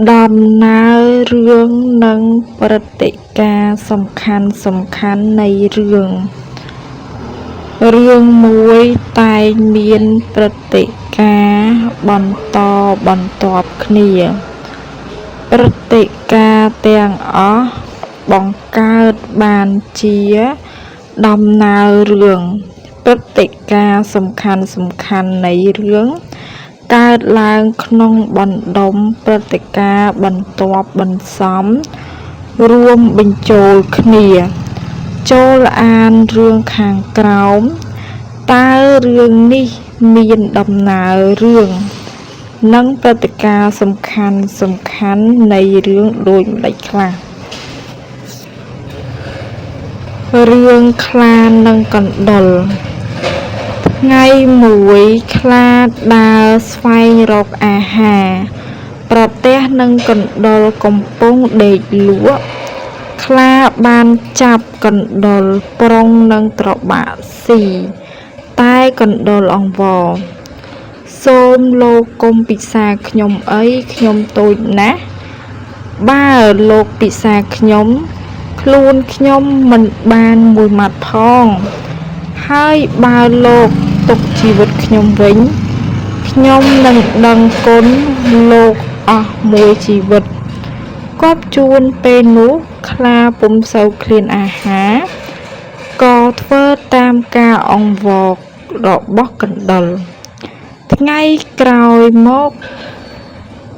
ដំណើររឿងនិងព្រឹត្តិការណ៍សំខាន់នៃរឿងមួយតែងមានព្រឹត្តិការណ៍បន្តបន្ទាប់គ្នាព្រឹត្តិការណ៍ទាំងអស់បង្កើតបានជាដំណើររឿងព្រឹត្តិការណ៍សំខាន់នៃរឿងកើតឡើងក្នុងបណ្ដុំព្រឹត្តិការណ៍បន្ទាប់បន្សំរួមបញ្ចូលគ្នាចូលអានរឿងខាងក្រោមតើរឿងនេះមានដំណើររឿងនិងព្រឹត្តិការណ៍សំខាន់នៃរឿងដូចម្តេចខ្លះរឿងខ្លានិងកណ្ដុរថ្ងៃមួយខ្លាដើរស្វែងរកអាហារប្រទះនឹងកណ្ដុរកំពុងដេកលក់ខ្លាបានចាប់កណ្ដុរប្រុងនឹងត្របាក់ស៊ីតែកណ្ដុរអង្វរសូមលោកកុំពិសាខ្ញុំអីខ្ញុំតូចណាស់បើលោកពិសាខ្ញុំខ្លួនខ្ញុំមិនបានមួយម៉ាត់ផងហើយបើលោកទុកជីវិតខ្ញុំវិញខ្ញុំនឹងដឹងគុណលោកអស់មួយជីវិតគប់ជួនពេលនោះខ្លាពុំសូវឃ្លានអាហារក៏ធ្វើតាមការអង្វររបស់កណ្ដុរថ្ងៃក្រោយមក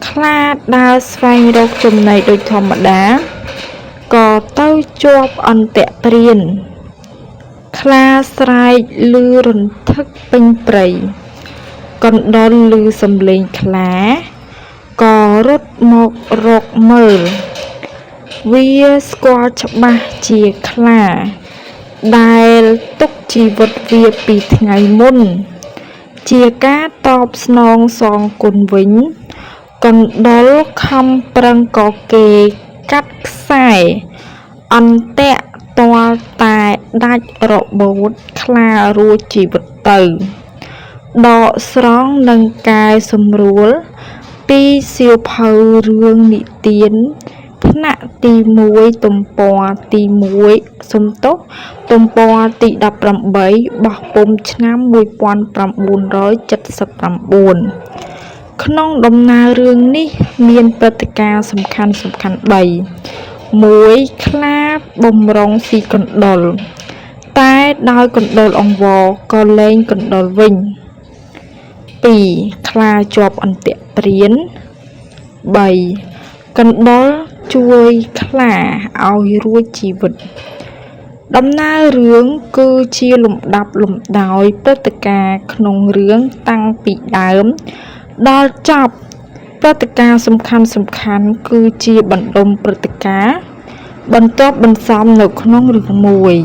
ខ្លាដើរស្វែងរកចំណីដូចធម្មតាក៏ទៅជាប់អន្ទាក់ព្រានខ្លាស្រែកឮរន្ធឹកពេញព្រៃកណ្ដុរឮសំឡេងខ្លាក៏រត់មករកមើលវាស្គាល់ច្បាស់ជាខ្លាដែលទុកជីវិតវាពីថ្ងៃមុនជាការតបស្នងសងគុណវិញកណ្ដុរខំប្រឹងក៏គេកាត់ខ្សែអន្ទាក់ទាល់តែដាច់របូតខ្លារួចជីវិតទៅដកស្រង់និងកែសម្រួលពីសៀវភៅរឿងនិទានថ្នាក់ទី1ទំព័រទី1ទំព័រទី18បោះពុម្ពឆ្នាំ1979ក្នុងដំណើររឿងនេះមានព្រឹត្តិការណ៍សំខាន់3 1. ខ្លាបំរុងស៊ីកណ្ដុរតែដោយកណ្ដុរអង្វរក៏លែងកណ្ដុរវិញ 2. ខ្លាជាប់អន្ទាក់ព្រាន 3. កណ្ដុរជួយខ្លាឲ្យរួចជីវិតដំណើររឿងគឺជាលំដាប់លំដោយព្រឹត្តិការណ៍ក្នុងរឿងតាំងពីដើមដល់ចប់ព្រឹត្តិការណ៍សំខាន់គឺជាបណ្ដុំព្រឹត្តិការណ៍បន្ទាប់បន្សំនៅក្នុងរឿងមួយ